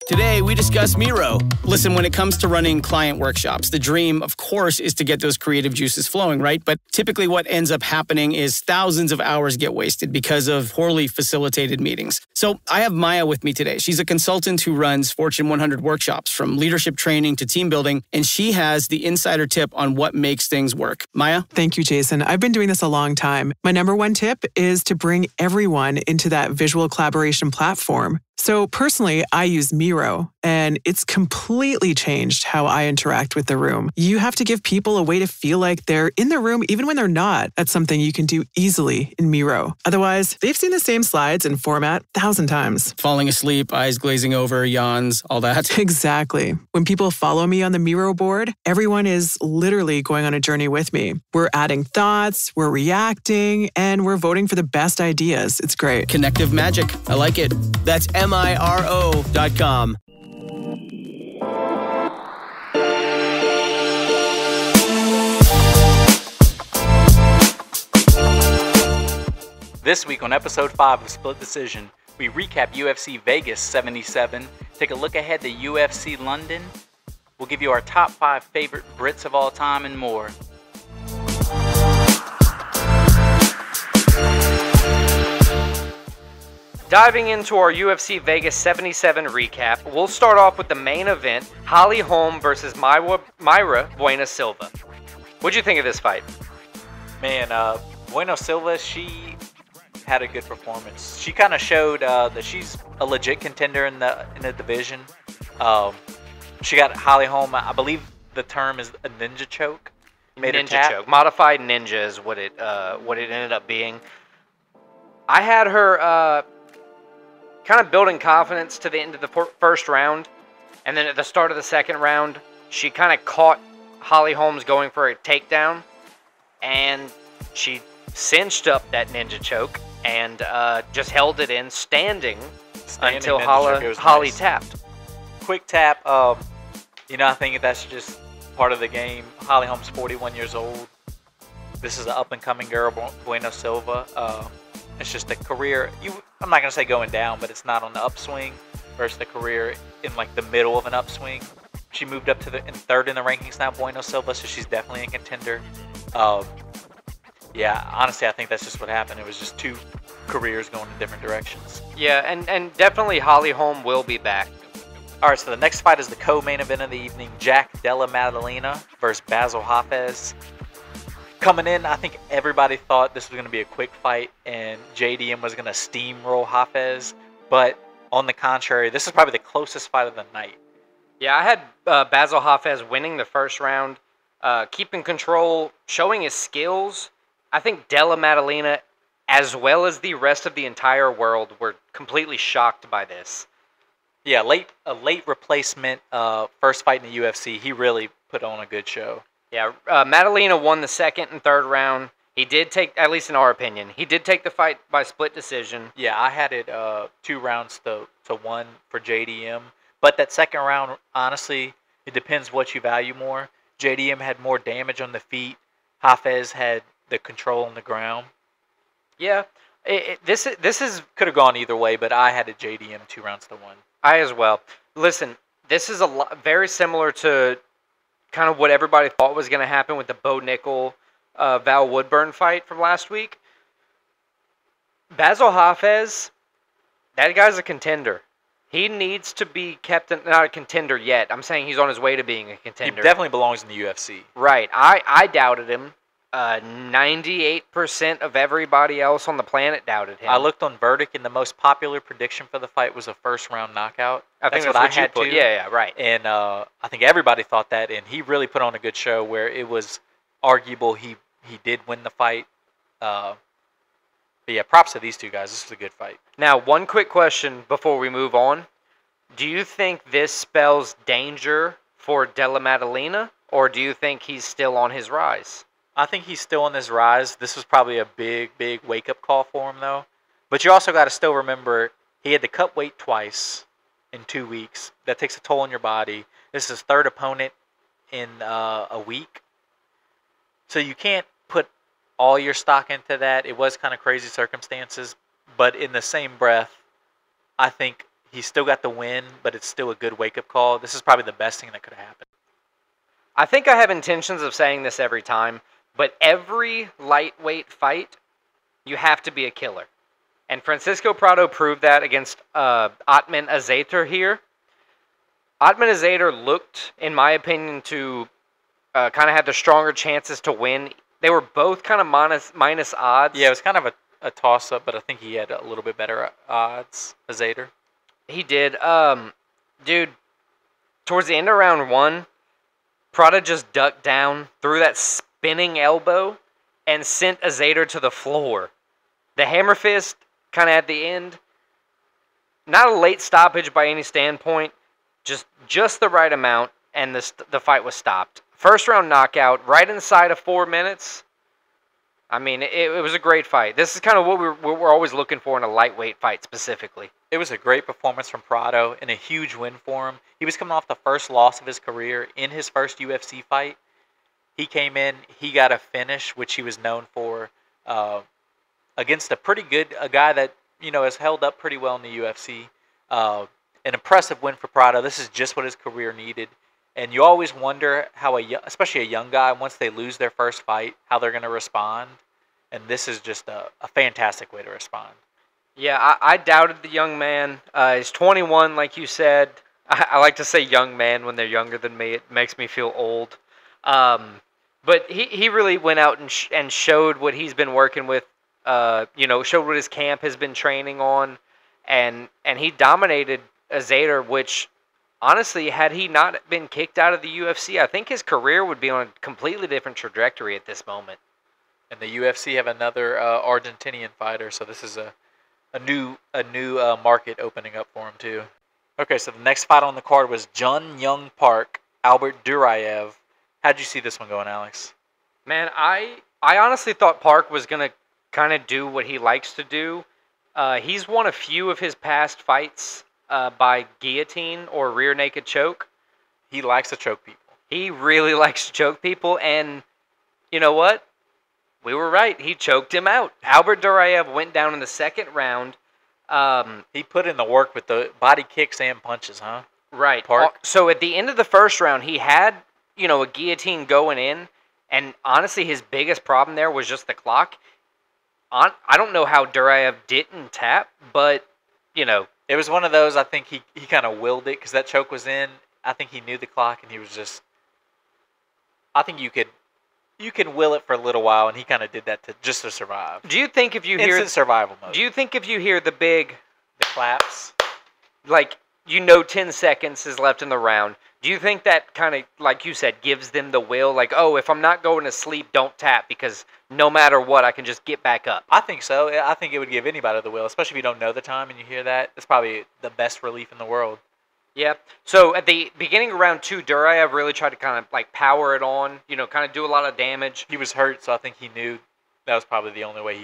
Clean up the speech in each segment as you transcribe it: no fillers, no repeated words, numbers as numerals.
Today, we discuss Miro. Listen, when it comes to running client workshops, the dream, of course, is to get those creative juices flowing, right? But typically what ends up happening is thousands of hours get wasted because of poorly facilitated meetings. So I have Maya with me today. She's a consultant who runs Fortune 100 workshops, from leadership training to team building, and she has the insider tip on what makes things work. Maya? Thank you, Jason. I've been doing this a long time. My number one tip is to bring everyone into that visual collaboration platform. So personally, I use Miro, and it's completely changed how I interact with the room. You have to give people a way to feel like they're in the room even when they're not. That's something you can do easily in Miro. Otherwise, they've seen the same slides and format 1,000 times. Falling asleep, eyes glazing over, yawns, all that. Exactly. When people follow me on the Miro board, everyone is literally going on a journey with me. We're adding thoughts, we're reacting, and we're voting for the best ideas. It's great. Connective magic. I like it. That's MIRO.com. This week on episode 5 of Split Decision, we recap UFC Vegas 77, take a look ahead to UFC London, we'll give you our top 5 favorite Brits of all time, and more. Diving into our UFC Vegas 77 recap, we'll start off with the main event, Holly Holm versus Mayra Bueno Silva. What'd you think of this fight? Man, Bueno Silva, she had a good performance. She kind of showed that she's a legit contender in the division. She got Holly Holm, I believe the term is a ninja choke. Ninja choke. Modified ninja is what it ended up being. I had her kind of building confidence to the end of the first round, and then at the start of the second round, she kind of caught Holly Holmes going for a takedown, and she cinched up that ninja choke and just held it in standing until Holly tapped. Quick tap. I think that's just part of the game. Holly Holmes, 41 years old. This is an up-and-coming girl, Bueno Silva. It's just a career, I'm not going to say going down, but it's not on the upswing versus the career in like the middle of an upswing. She moved up to in third in the rankings now, Bueno Silva, so she's definitely a contender. Yeah, honestly, I think that's just what happened. It was just two careers going in different directions. Yeah, and definitely Holly Holm will be back. All right, so the next fight is the co-main event of the evening, Jack Della Maddalena versus Basil Hafez. Coming in, I think everybody thought this was going to be a quick fight and JDM was going to steamroll Hafez. But on the contrary, this is probably the closest fight of the night. Yeah, I had Basil Hafez winning the first round, keeping control, showing his skills. I think Della Maddalena, as well as the rest of the entire world, were completely shocked by this. Yeah, a late replacement, first fight in the UFC. He really put on a good show. Yeah, Maddalena won the second and third round. He did take, at least in our opinion, he did take the fight by split decision. Yeah, I had it 2 rounds to 1 for JDM. But that second round, honestly, it depends what you value more. JDM had more damage on the feet. Hafez had the control on the ground. Yeah, this could have gone either way, but I had a JDM 2 rounds to 1. I as well. Listen, this is very similar to kind of what everybody thought was going to happen with the Bo Nickel, Val Woodburn fight from last week. Basil Hafez, that guy's a contender. He needs to be kept, not a contender yet. I'm saying he's on his way to being a contender. He definitely belongs in the UFC. Right. I doubted him. 98% of everybody else on the planet doubted him. I looked on Verdict, and the most popular prediction for the fight was a first-round knockout. I think that's what I had too. Yeah, right. And I think everybody thought that, and he really put on a good show where it was arguable he did win the fight. But yeah, props to these two guys. This was a good fight. Now, one quick question before we move on. Do you think this spells danger for Della Maddalena, or do you think he's still on his rise? I think he's still on his rise. This was probably a big wake-up call for him, though. But you also got to still remember, he had to cut weight twice in 2 weeks. That takes a toll on your body. This is his third opponent in a week. So you can't put all your stock into that. It was kind of crazy circumstances. But in the same breath, I think He still got the win, but it's still a good wake-up call. This is probably the best thing that could have happened. I think I have intentions of saying this every time, but every lightweight fight, you have to be a killer. And Francisco Prado proved that against Otman Azater here. Otman Azater looked, in my opinion, to kind of have the stronger chances to win. They were both kind of minus odds. Yeah, it was kind of a toss-up, but I think he had a little bit better odds, Azater. He did. Dude, towards the end of round 1, Prada just ducked down, threw that spinning elbow, and sent Azater to the floor. The hammer fist, kind of at the end. Not a late stoppage by any standpoint. Just the right amount, and the fight was stopped. First round knockout, right inside of 4 minutes. I mean, it was a great fight. This is kind of what we're always looking for in a lightweight fight specifically. It was a great performance from Prado and a huge win for him. He was coming off the first loss of his career in his first UFC fight. He came in, he got a finish, which he was known for, against a guy that, has held up pretty well in the UFC. An impressive win for Prado. This is just what his career needed. And you always wonder how, especially a young guy, once they lose their first fight, how they're going to respond. And this is just a fantastic way to respond. Yeah, I doubted the young man. He's 21, like you said. I like to say young man when they're younger than me. It makes me feel old. But he really went out and showed what he's been working with. Showed what his camp has been training on. And he dominated Azater, which... honestly, had he not been kicked out of the UFC, I think his career would be on a completely different trajectory at this moment. And the UFC have another Argentinian fighter, so this is a new market opening up for him too. Okay, so the next fight on the card was Jun Young Park, Albert Duraev. How'd you see this one going, Alex? Man, I honestly thought Park was gonna kind of do what he likes to do. He's won a few of his past fights by guillotine or rear naked choke. He likes to choke people. He really likes to choke people, and you know what? We were right. He choked him out. Albert Duraev went down in the second round. He put in the work with the body kicks and punches, huh? Right. Park. So at the end of the first round, he had, a guillotine going in, and honestly, his biggest problem there was just the clock. I don't know how Duraev didn't tap, but, It was one of those, I think he kind of willed it because that choke was in. I think he knew the clock, and he was just... I think you can will it for a little while, and he kind of did that to survive. Do you think if you hear... instant survival mode. Do you think if you hear the claps? 10 seconds is left in the round, do you think that kind of, like you said, gives them the will? Like, oh, if I'm not going to sleep, don't tap, because no matter what, I can just get back up. I think so. I think it would give anybody the will, especially if you don't know the time and you hear that. It's probably the best relief in the world. Yeah. So at the beginning of round 2, Duraev really tried to kind of power it on, kind of do a lot of damage. He was hurt, so I think he knew that was probably the only way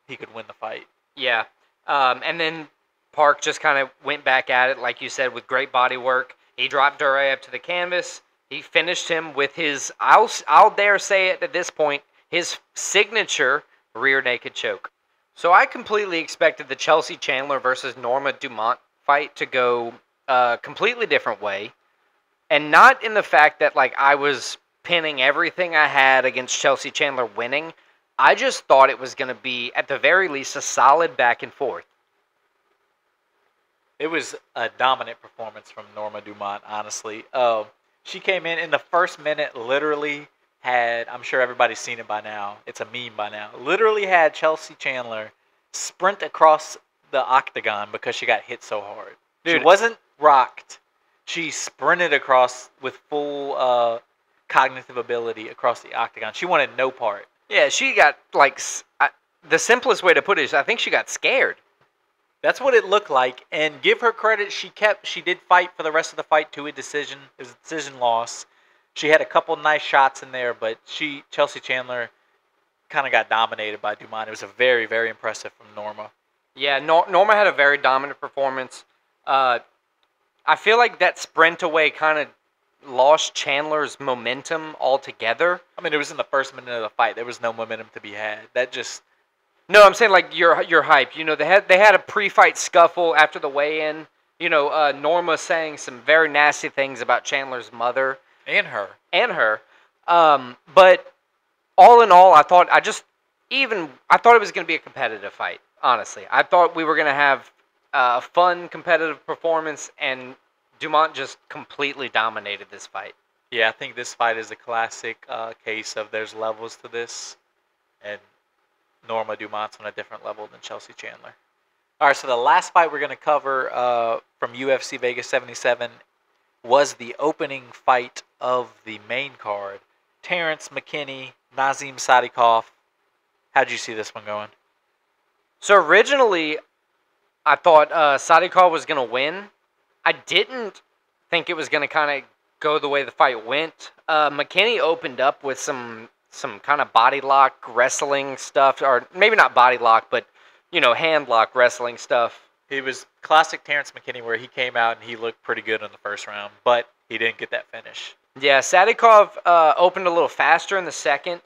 he could win the fight. Yeah. And then Park just kind of went back at it, like you said, with great body work. He dropped Duraev to the canvas. He finished him with his, I'll dare say it at this point, his signature rear naked choke. So I completely expected the Chelsea Chandler versus Norma Dumont fight to go a completely different way. And not in the fact that I was pinning everything I had against Chelsea Chandler winning. I just thought it was going to be, at the very least, a solid back and forth. It was a dominant performance from Norma Dumont, honestly. She came in the first minute, literally had, I'm sure everybody's seen it by now, it's a meme by now, literally had Chelsea Chandler sprint across the octagon because she got hit so hard. Dude, she wasn't rocked. She sprinted across with full cognitive ability across the octagon. She wanted no part. Yeah, she got, the simplest way to put it is I think she got scared. That's what it looked like, and give her credit, she did fight for the rest of the fight to a decision. It was a decision loss. She had a couple nice shots in there, but Chelsea Chandler kind of got dominated by Dumont. It was a very, very impressive from Norma. Yeah, Norma had a very dominant performance. I feel like that sprint away kind of lost Chandler's momentum altogether. I mean, it was in the first minute of the fight. There was no momentum to be had. That just... No, I'm saying your hype. They had a pre-fight scuffle after the weigh-in. Norma saying some very nasty things about Chandler's mother. And her. But all in all, I thought it was going to be a competitive fight, honestly. I thought we were going to have a fun, competitive performance, and Dumont just completely dominated this fight. Yeah, I think this fight is a classic case of there's levels to this, and Norma Dumont's on a different level than Chelsea Chandler. All right, so the last fight we're going to cover from UFC Vegas 77 was the opening fight of the main card. Terrence McKinney, Nazim Sadikov. How'd you see this one going? So originally, I thought Sadikov was going to win. I didn't think it was going to kind of go the way the fight went. McKinney opened up with some kind of body lock wrestling stuff, or maybe not body lock, but hand lock wrestling stuff. It was classic Terrence McKinney where he came out and he looked pretty good in the first round, but he didn't get that finish. Yeah, Sadikov opened a little faster in the second.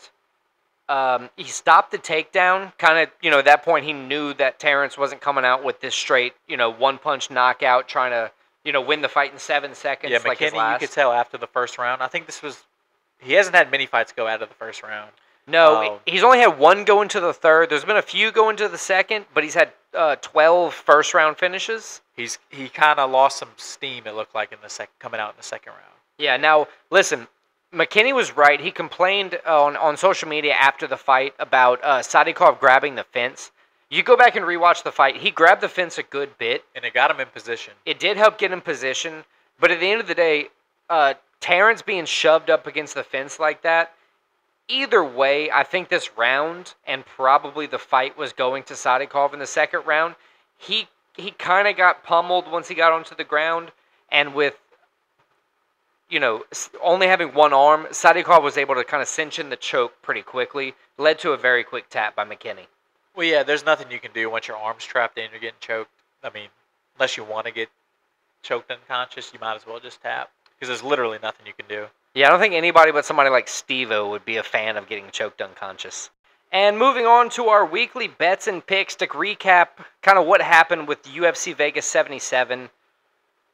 He stopped the takedown. Kind of, at that point he knew that Terrence wasn't coming out with this straight, one-punch knockout, trying to, win the fight in 7 seconds. Yeah, like his McKinney, last. you could tell after the first round. I think he hasn't had many fights go out of the first round. No, he's only had one go into the third. There's been a few go into the second, but he's had 12 first-round finishes. He kind of lost some steam, it looked like, coming out in the second round. Yeah, now, listen, McKinney was right. He complained on social media after the fight about Sadikov grabbing the fence. You go back and rewatch the fight. He grabbed the fence a good bit. And it got him in position. It did help get him in position. But at the end of the day, Terrence being shoved up against the fence like that, either way, I think this round and probably the fight was going to Sadikov in the second round. He kind of got pummeled once he got onto the ground. And with, only having one arm, Sadikov was able to kind of cinch in the choke pretty quickly. Led to a very quick tap by McKinney. Well, yeah, there's nothing you can do once your arm's trapped in, you're getting choked. I mean, unless you want to get choked unconscious, you might as well just tap. Because there's literally nothing you can do. Yeah, I don't think anybody but somebody like Steve-O would be a fan of getting choked unconscious. And moving on to our weekly bets and picks to recap kind of what happened with UFC Vegas 77.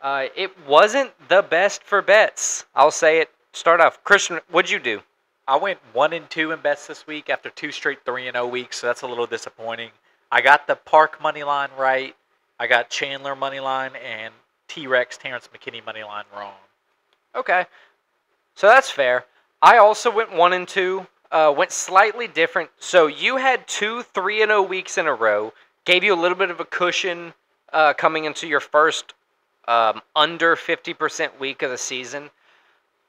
It wasn't the best for bets. I'll say it. Start off. Christian, what'd you do? I went 1-2 in bets this week after 2 straight 3-0 weeks, so that's a little disappointing. I got the Park money line right. I got Chandler money line and T-Rex Terrence McKinney money line wrong. Okay. So that's fair. I also went 1-2. Went slightly different. So you had 2 3-0 weeks in a row. Gave you a little bit of a cushion coming into your first under 50% week of the season.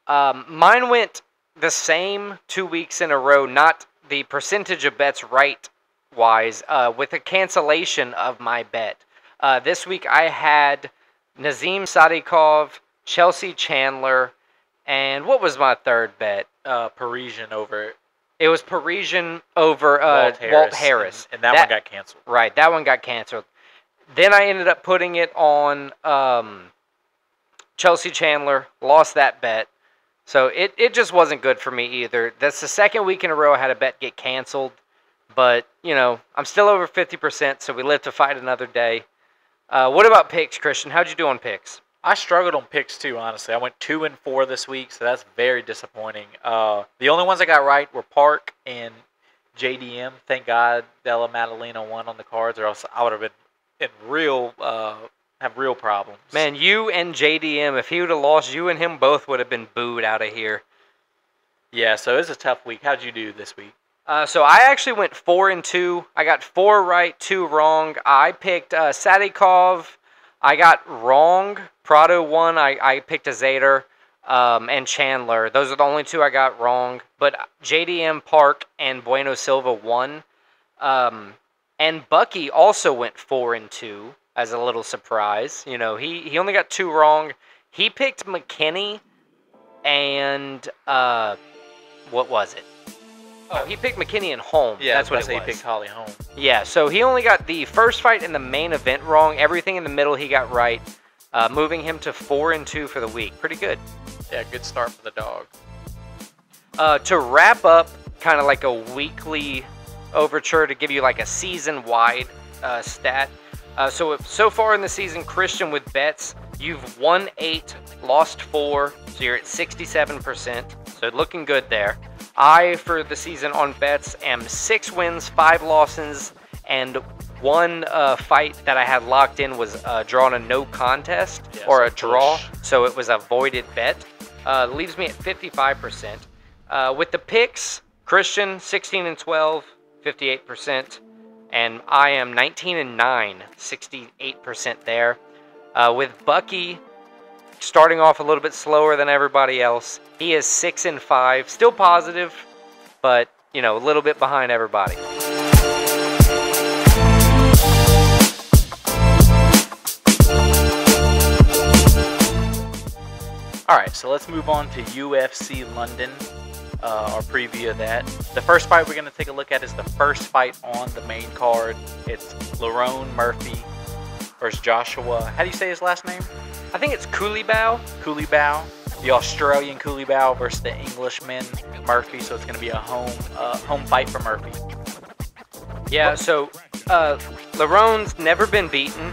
Mine went the same 2 weeks in a row, not the percentage of bets right-wise, with a cancellation of my bet. This week I had Nazim Sadikov, Chelsea Chandler, and what was my third bet? Parisian over... It was Parisian over Walt Harris. And that one got canceled. Right, that one got canceled. Then I ended up putting it on Chelsea Chandler, lost that bet. So it just wasn't good for me either. That's the second week in a row I had a bet get canceled. But, I'm still over 50%, so we live to fight another day. What about picks, Christian? How'd you do on picks? I struggled on picks too, honestly. I went 2-4 this week, so that's very disappointing. The only ones I got right were Park and JDM. Thank God Della Maddalena won on the cards, or else I would have been in have real problems. Man, you and JDM, if he would have lost, you and him both would have been booed out of here. Yeah, so it's a tough week. How'd you do this week? So I actually went 4-2. I got 4 right, 2 wrong. I picked Sadikov. I got wrong. Prado won. I picked a Zader and Chandler. Those are the only 2 I got wrong. But JDM, Park, and Bueno Silva won. And Bucky also went 4-2 as a little surprise. He only got 2 wrong. He picked McKinney and what was it? Oh, he picked McKinney and Holm. Yeah, that's what it was. He picked Holly Holm. Yeah, so he only got the first fight in the main event wrong. Everything in the middle he got right, moving him to 4-2 for the week. Pretty good. Yeah, good start for the dog. To wrap up, kind of like a weekly overture to give you like a season-wide stat. So far in the season, Christian, with bets, you've won 8, lost 4, so you're at 67%. So looking good there. I, for the season on bets, am 6 wins, 5 losses, and one fight that I had locked in was drawn a no contest or a draw, so it was a voided bet. Leaves me at 55%. With the picks, Christian 16-12, 58%, and I am 19-9, 68% there. With Bucky starting off a little bit slower than everybody else, he is 6-5, still positive, but a little bit behind everybody. All right, so let's move on to UFC London, our preview of that. The first fight we're going to take a look at is the first fight on the main card. It's Lerone Murphy versus Joshua. How do you say his last name? I think it's Coulibaly. Coulibaly. The Australian Coulibaly versus the Englishman Murphy. So it's going to be a home fight for Murphy. Yeah, so Lerone's never been beaten.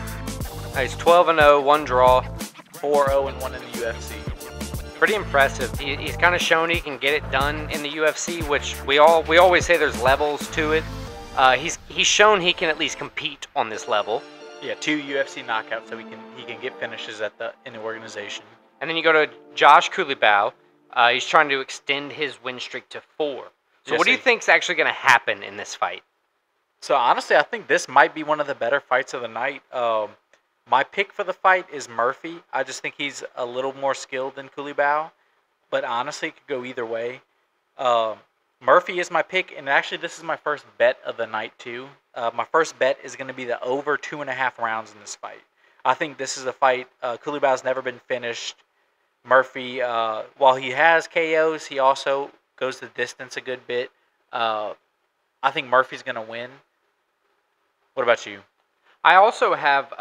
He's 12-0, 1 draw. 4-0 and 1 in the UFC. Pretty impressive. He's kind of shown he can get it done in the UFC, which we always say there's levels to it. He's shown he can at least compete on this level. Yeah, 2 UFC knockouts, so he can get finishes in the organization. And then you go to Josh Coulibaly. He's trying to extend his win streak to 4. So what do you think's actually going to happen in this fight? So honestly, I think this might be one of the better fights of the night. My pick for the fight is Murphy. I just think he's a little more skilled than Coulibaly, but honestly, it could go either way. Murphy is my pick, and actually, this is my first bet of the night too. My first bet is going to be the over 2.5 rounds in this fight. I think this is a fight. Coulibaly's never been finished. Murphy, while he has KOs, he also goes the distance a good bit. I think Murphy's going to win. What about you? I also have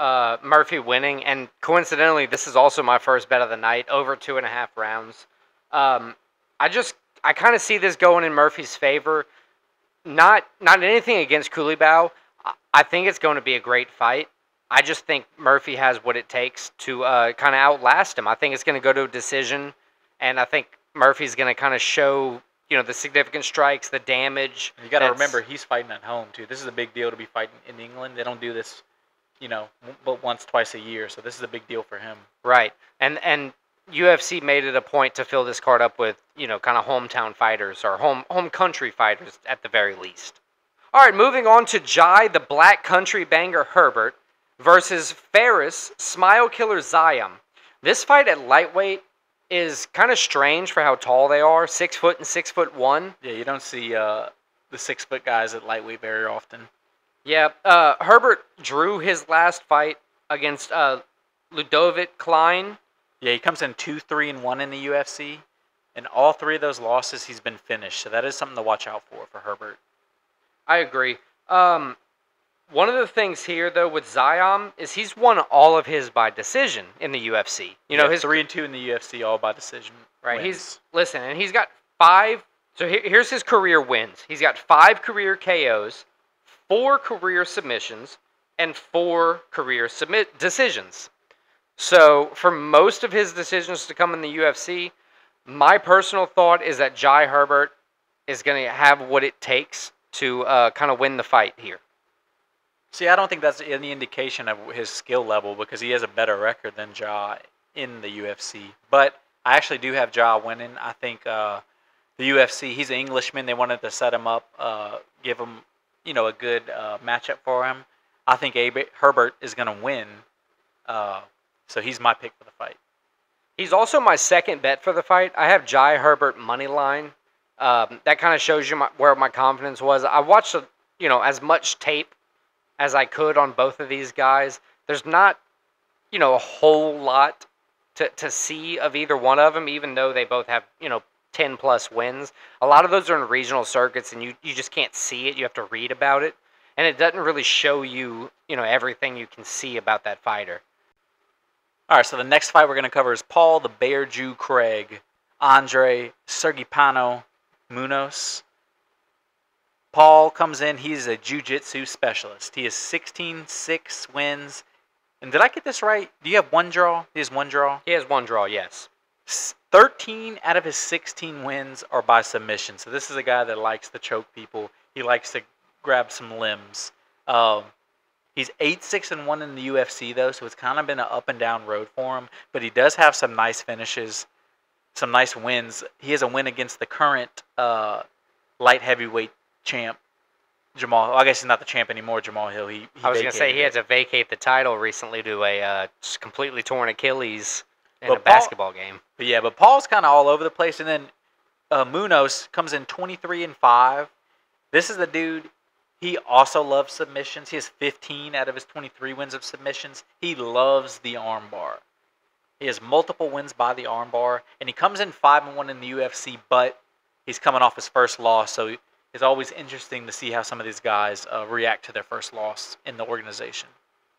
Murphy winning, and coincidentally, this is also my first bet of the night, over 2.5 rounds. I kind of see this going in Murphy's favor. Not anything against Coulibaly. I think it's going to be a great fight. I just think Murphy has what it takes to kind of outlast him. I think it's going to go to a decision, and I think Murphy's going to kind of show the significant strikes, the damage. You got to remember, he's fighting at home too. This is a big deal to be fighting in England. They don't do this, but once, twice a year. So this is a big deal for him. Right. And UFC made it a point to fill this card up with, kind of hometown fighters or home country fighters at the very least. All right, moving on to Jai, the Black Country Banger Herbert versus Ferris, Smile Killer Zayam. This fight at lightweight is kind of strange for how tall they are, 6 foot and 6'1". Yeah, you don't see the 6 foot guys at lightweight very often. Yeah, Herbert drew his last fight against Ludovic Klein. Yeah, he comes in 2-3-1 in the UFC, and all 3 of those losses he's been finished. So that is something to watch out for Herbert. I agree. One of the things here, though, with Zayam is he's won all of his by decision in the UFC. His 3-2 in the UFC, all by decision. Right. Wins. And he's got 5. So here's his career wins. He's got 5 career KOs, 4 career submissions, and 4 career decisions. So for most of his decisions to come in the UFC, my personal thought is that Jai Herbert is going to have what it takes to kind of win the fight here. See, I don't think that's any indication of his skill level because he has a better record than Ja in the UFC. But I actually do have Ja winning. I think the UFC, he's an Englishman. They wanted to set him up, give him, a good matchup for him. I think Herbert is going to win. So he's my pick for the fight. He's also my second bet for the fight. I have Jai Herbert money line. That kind of shows you where my confidence was. I watched, as much tape as I could on both of these guys. There's not, a whole lot to see of either one of them, even though they both have, 10-plus wins. A lot of those are in regional circuits, and you just can't see it. You have to read about it. And it doesn't really show you, everything you can see about that fighter. All right, so the next fight we're going to cover is Paul the Bear Jew Craig, Andre Sergipano Munoz. Paul comes in. He's a jiu-jitsu specialist. He has 16-6 wins. And did I get this right? Do you have one draw? He has one draw? He has one draw, yes. 13 out of his 16 wins are by submission. So this is a guy that likes to choke people. He likes to grab some limbs. He's 8-6-1 in the UFC, though, so it's kind of been an up-and-down road for him. But he does have some nice finishes, some nice wins. He has a win against the current light heavyweight champ, Jamal. Well, I guess he's not the champ anymore, Jamal Hill. I was going to say he had to vacate the title recently to a just completely torn Achilles in a basketball game. But Paul's kind of all over the place. And then Munoz comes in 23-5. This is the dude. He also loves submissions. He has 15 out of his 23 wins of submissions. He loves the armbar. He has multiple wins by the armbar, and he comes in 5-1 in the UFC, but he's coming off his first loss, so it's always interesting to see how some of these guys react to their first loss in the organization.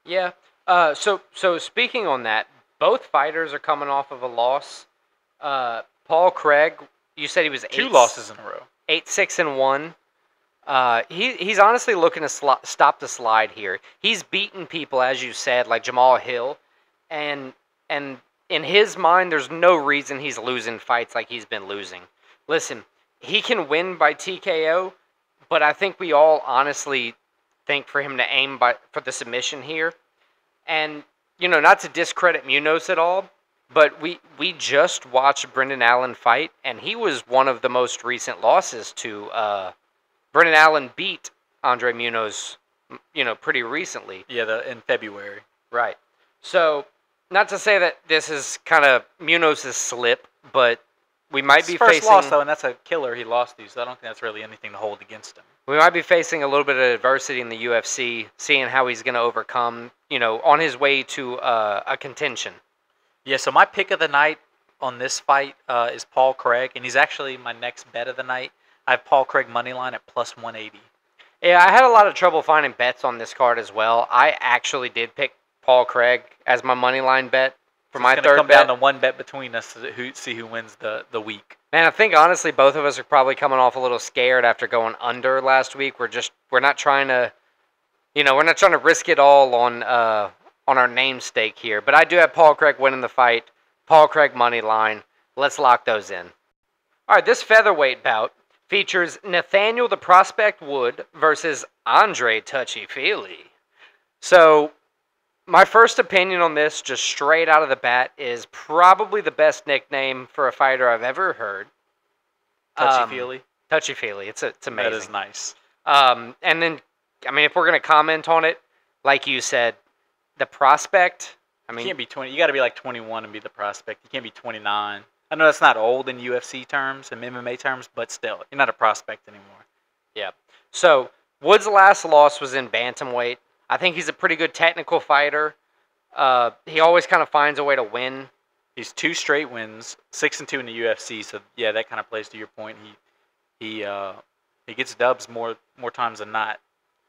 Yeah. So speaking on that, both fighters are coming off of a loss. Paul Craig, you said he was 2 losses in a row. 8-6-1. He's honestly looking to stop the slide here. He's beaten people, as you said, like Jamal Hill, and in his mind, there's no reason he's losing fights like he's been losing. Listen, he can win by TKO, but I think we all honestly think for him to aim for the submission here. And, not to discredit Munoz at all, but we just watched Brendan Allen fight, and he was one of the most recent losses to Brendan Allen beat Andre Munoz, pretty recently. Yeah, in February. Right. So, not to say that this is kind of Munoz's slip, but we might be first facing... loss, though, and that's a killer he lost to, so I don't think that's really anything to hold against him. We might be facing a little bit of adversity in the UFC, seeing how he's going to overcome, on his way to a contention. Yeah, so my pick of the night on this fight is Paul Craig, and he's actually my next bet of the night. I have Paul Craig moneyline at plus 180. Yeah, I had a lot of trouble finding bets on this card as well. I actually did pick Paul Craig as my moneyline bet for my third bet. It's going to come down to one bet between us to see who wins the week. Man, I think honestly both of us are probably coming off a little scared after going under last week. We're not trying to, we're not trying to risk it all on our namesake here. But I do have Paul Craig winning the fight. Paul Craig moneyline. Let's lock those in. All right, this featherweight bout features Nathaniel the Prospect Wood versus Andre Touchy-Feely. So, my first opinion on this, just straight out of the bat, is probably the best nickname for a fighter I've ever heard. Touchy-Feely? Touchy-Feely. It's amazing. That is nice. And then, if we're going to comment on it, like you said, the Prospect, you can't be 20. You got to be like 21 and be the Prospect. You can't be 29. I know that's not old in UFC terms and MMA terms, but still, you're not a prospect anymore. Yeah. So, Wood's last loss was in bantamweight. I think he's a pretty good technical fighter. He always kind of finds a way to win. He's 2 straight wins, 6-2 in the UFC. So yeah, that kind of plays to your point. He gets dubs more times than not.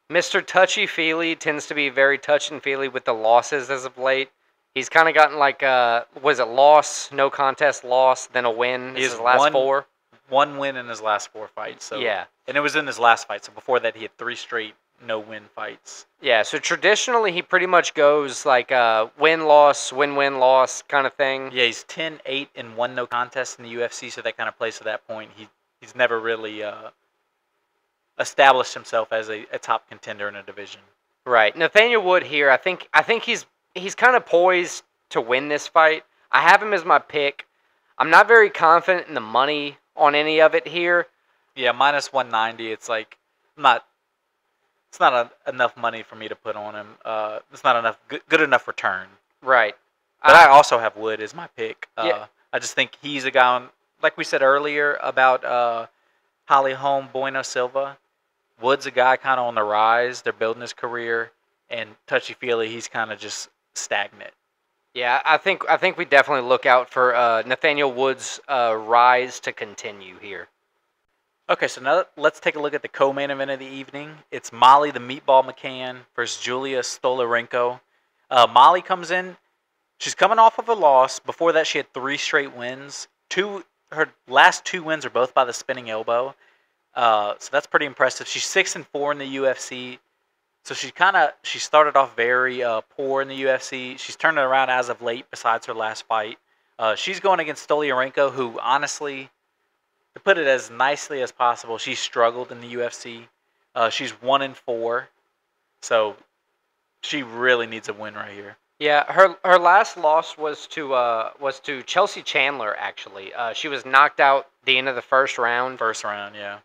Mr. Touchy-Feely tends to be very touch-and-feely with the losses as of late. He's kind of gotten like loss, no contest loss, then a win. This is his last 4. One win in his last 4 fights. So yeah, and it was in his last fight. So before that, he had 3 straight no-win fights. Yeah, so traditionally he pretty much goes like win-loss, win-win loss kind of thing. Yeah, he's 10-8 and 1 no contest in the UFC, so that kind of plays to that point. He's never really established himself as a top contender in a division. Right. Nathaniel Wood here, I think he's kind of poised to win this fight. I have him as my pick. I'm not very confident in the money on any of it here. Yeah, minus 190. It's like it's not enough money for me to put on him. It's not enough good enough return. Right. But I also have Wood as my pick. Yeah. I just think he's a guy like we said earlier about Holly Holm, Bueno Silva. Wood's a guy kind of on the rise. They're building his career, and Touchy-Feely, he's kind of just stagnant. Yeah, I think we definitely look out for Nathaniel Wood's rise to continue here. Okay, so now let's take a look at the co-main event of the evening. It's Molly the Meatball McCann versus Julia Stolarenko. Molly comes in. She's coming off of a loss. Before that, she had 3 straight wins. Her last 2 wins are both by the spinning elbow. So that's pretty impressive. She's 6-4 in the UFC. So she started off very poor in the UFC. She's turned it around as of late. Besides her last fight, she's going against Stoliarenko, who honestly, to put it as nicely as possible, she struggled in the UFC. She's 1-4, so she really needs a win right here. Yeah, her last loss was to Chelsea Chandler. Actually, she was knocked out the end of the first round. First round, yeah.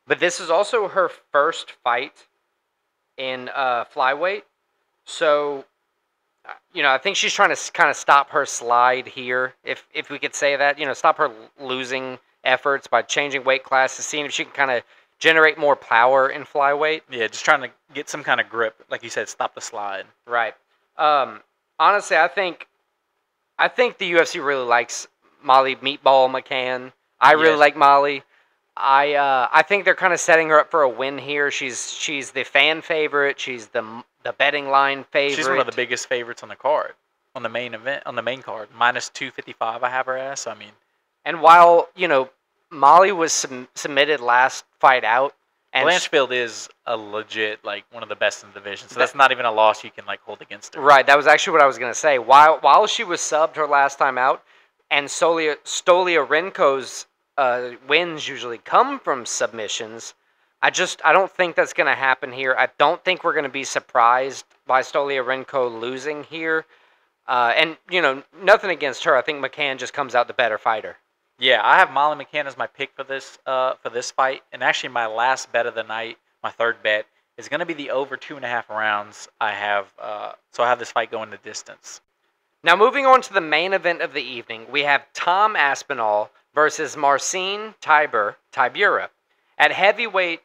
But this is also her first fight in flyweight, so I think she's trying to kind of stop her slide here, if we could say that. Stop her losing efforts by changing weight classes, seeing if she can kind of generate more power in flyweight. Yeah, just trying to get some kind of grip, like you said, stop the slide. Right. Honestly, I think the UFC really likes Molly Meatball McCann. I really like Molly. I think they're kind of setting her up for a win here. She's the fan favorite. She's the betting line favorite. She's one of the biggest favorites on the card, on the main event, on the main card. -255, I have her as. So, I mean, and while Molly was submitted last fight out, and Blanchfield is a legit, like, one of the best in the division. So that's not even a loss you can, like, hold against her. Right. That was actually what I was going to say. While she was subbed her last time out, and Stoliarenko's wins usually come from submissions, I don't think that's going to happen here. I don't think we're going to be surprised by Stoliarenko losing here. And nothing against her. I think McCann just comes out the better fighter. Yeah, I have Molly McCann as my pick for this fight, and actually my last bet of the night, my third bet, is going to be the over 2.5 rounds. I have this fight going the distance. Now moving on to the main event of the evening, we have Tom Aspinall versus Marcin Tybura. At heavyweight,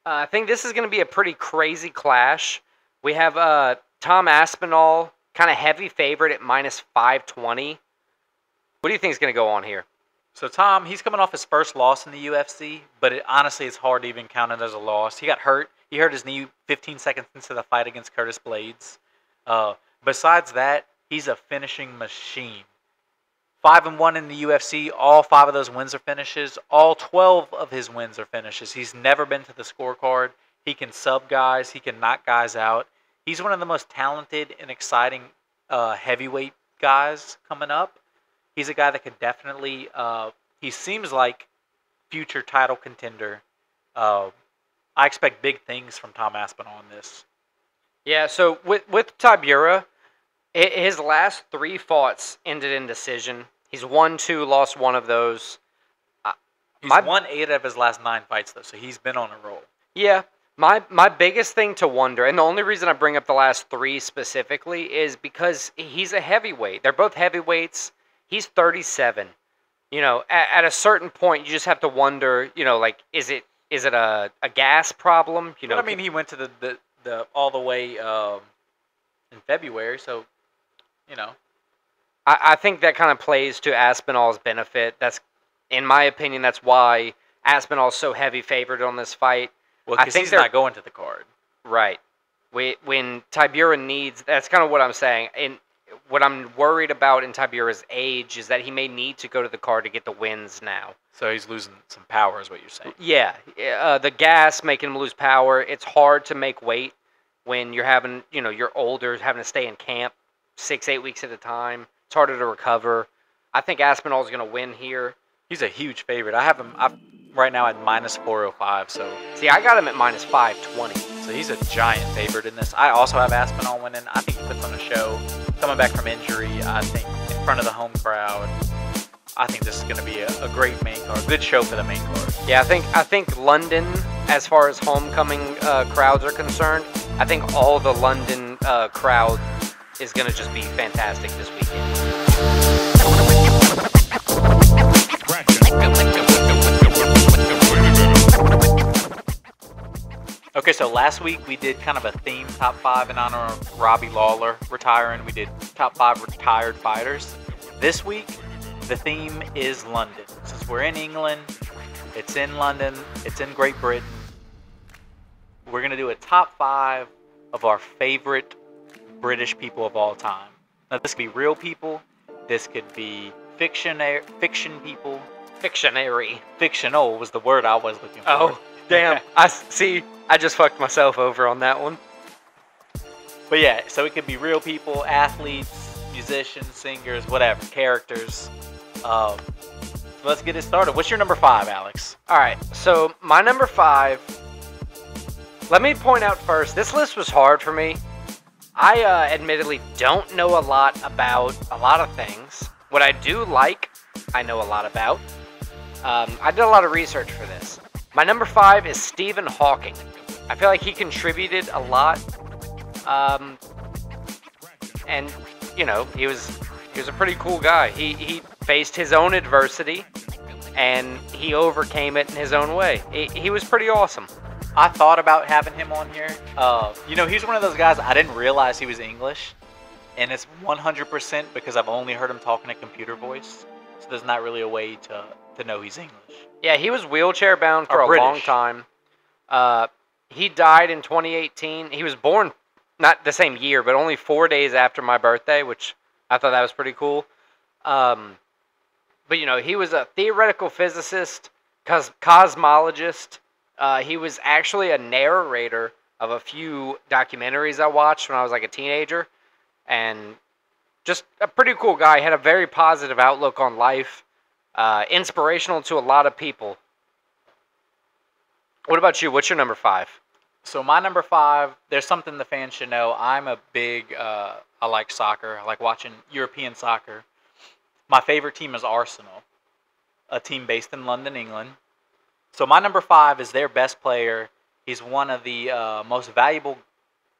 I think this is going to be a pretty crazy clash. We have Tom Aspinall, kind of heavy favorite at -520. What do you think is going to go on here? So Tom, he's coming off his first loss in the UFC, but honestly, it's hard to even count it as a loss. He got hurt. He hurt his knee 15 seconds into the fight against Curtis Blades. Besides that, he's a finishing machine. 5-1 in the UFC. All 5 of those wins are finishes. All 12 of his wins are finishes. He's never been to the scorecard. He can sub guys. He can knock guys out. He's one of the most talented and exciting heavyweight guys coming up. He's a guy that could definitely, he seems like future title contender. I expect big things from Tom Aspinall on this. Yeah, so with Tybura, his last 3 fights ended in decision. He's won 2, lost 1 of those. He's won 8 of his last 9 fights, though, so he's been on a roll. Yeah, my biggest thing to wonder, and the only reason I bring up the last 3 specifically, is because he's a heavyweight. They're both heavyweights. He's 37. At a certain point, you just have to wonder, like, is it a gas problem? But, I mean, he went to the all the way in February, so, I think that kind of plays to Aspinall's benefit. In my opinion, that's why Aspinall's so heavy favored on this fight. Well, because he's not going to the card. Right. When Tybura needs, that's kind of what I'm saying. And what I'm worried about in Tybura's age is that he may need to go to the card to get the wins now. So he's losing some power is what you're saying. Yeah. The gas making him lose power. It's hard to make weight when you're having, you're older, having to stay in camp 6-8 weeks at a time. It's harder to recover. I think Aspinall's going to win here. He's a huge favorite. I have him right now at -405. So see, I got him at -520. So he's a giant favorite in this. I also have Aspinall winning. I think he puts on a show. Coming back from injury, I think in front of the home crowd. I think this is going to be a great main card. Good show for the main card. Yeah, I think London, as far as homecoming crowds are concerned, I think all the London crowd is going to just be fantastic this weekend. Okay, so last week we did kind of a theme top 5 in honor of Robbie Lawler retiring. We did top 5 retired fighters. This week, the theme is London. Since we're in England, it's in London, it's in Great Britain. We're going to do a top 5 of our favorite British people of all time. Now, this could be real people. This could be fiction people. Fictionary. Fictional was the word I was looking for. Oh, damn. I just fucked myself over on that one. But yeah, so it could be real people, athletes, musicians, singers, whatever, characters. So let's get it started. What's your number 5, Alex? All right, so my number 5. Let me point out first, this list was hard for me. I admittedly don't know a lot about a lot of things. What I do like, I know a lot about. I did a lot of research for this. My number 5 is Stephen Hawking. I feel like he contributed a lot. And you know, he was a pretty cool guy. He faced his own adversity, and he overcame it in his own way. He was pretty awesome. I thought about having him on here. You know, he's one of those guys I didn't realize he was English, and it's 100% because I've only heard him talking a computer voice. So there's not really a way to know he's English. Yeah, he was wheelchair bound for a long time. He died in 2018. He was born not the same year, but only 4 days after my birthday, which I thought that was pretty cool. But you know, he was a theoretical physicist, cosmologist. He was actually a narrator of a few documentaries I watched when I was like a teenager, and just a pretty cool guy. He had a very positive outlook on life, inspirational to a lot of people. What about you? What's your number 5? So my number 5, there's something the fans should know. I'm a big, I like soccer. I like watching European soccer. My favorite team is Arsenal, a team based in London, England. So my number 5 is their best player. He's one of the most valuable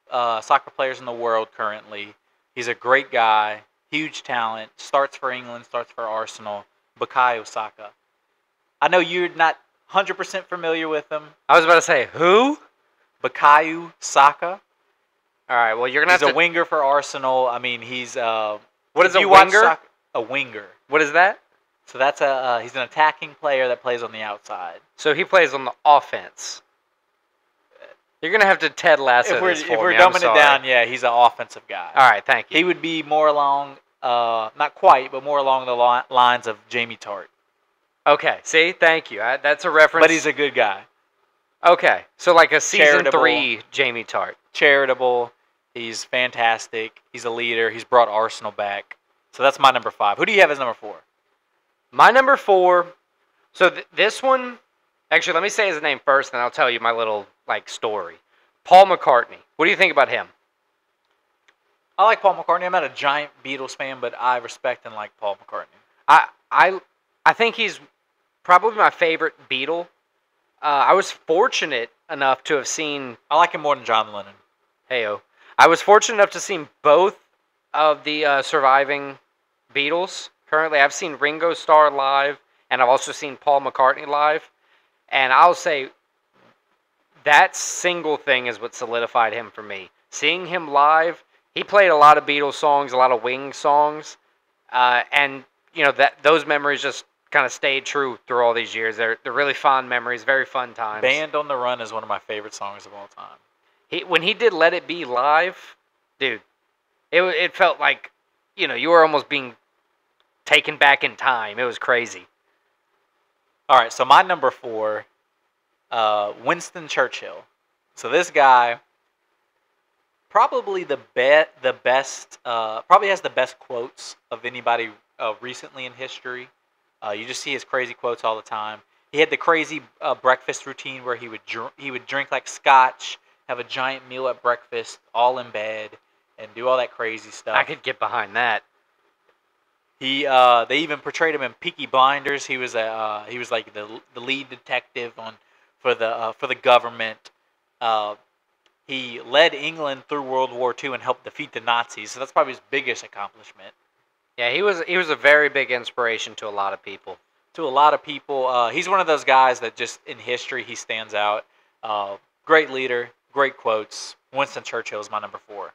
soccer players in the world currently. He's a great guy, huge talent, starts for England, starts for Arsenal, Bukayo Saka. I know you're not 100% familiar with him. I was about to say, who? Bukayo Saka. All right, well, you're going to have He's a winger for Arsenal. I mean, he's... what is a winger? A winger. What is that? So that's he's an attacking player that plays on the outside. So he plays on the offense. You're going to have to Ted Lasso If we're me. dumbing it down, yeah, he's an offensive guy. All right, thank you. He would be more along, not quite, but more along the lines of Jamie Tart. Okay, see? Thank you. That's a reference. But he's a good guy. Okay, so like a season Charitable. 3 Jamie Tart. Charitable. He's fantastic. He's a leader. He's brought Arsenal back. So that's my number 5. Who do you have as number 4? My number 4, so this one, actually, let me say his name first, and I'll tell you my little, story. Paul McCartney. What do you think about him? I like Paul McCartney. I'm not a giant Beatles fan, but I respect and like Paul McCartney. I think he's probably my favorite Beatle. I was fortunate enough to have seen... I like him more than John Lennon. Heyo. I was fortunate enough to see both of the surviving Beatles. Currently, I've seen Ringo Starr live, and I've also seen Paul McCartney live. And I'll say that single thing is what solidified him for me. Seeing him live, he played a lot of Beatles songs, a lot of Wings songs, and you know those memories just kind of stayed true through all these years. They're really fond memories, very fun times. Band on the Run is one of my favorite songs of all time. When he did Let It Be live, dude, it felt like you were almost being taken back in time. It was crazy. All right, so my number 4, Winston Churchill. So this guy, probably probably has the best quotes of anybody recently in history. You just see his crazy quotes all the time. He had the crazy breakfast routine where he would drink like scotch, have a giant meal at breakfast, all in bed, and do all that crazy stuff. I could get behind that. They even portrayed him in Peaky Blinders. He was like the lead detective for the government. He led England through World War II and helped defeat the Nazis. So that's probably his biggest accomplishment. Yeah, he was a very big inspiration to a lot of people. He's one of those guys that just in history he stands out. Great leader, great quotes. Winston Churchill is my number 4.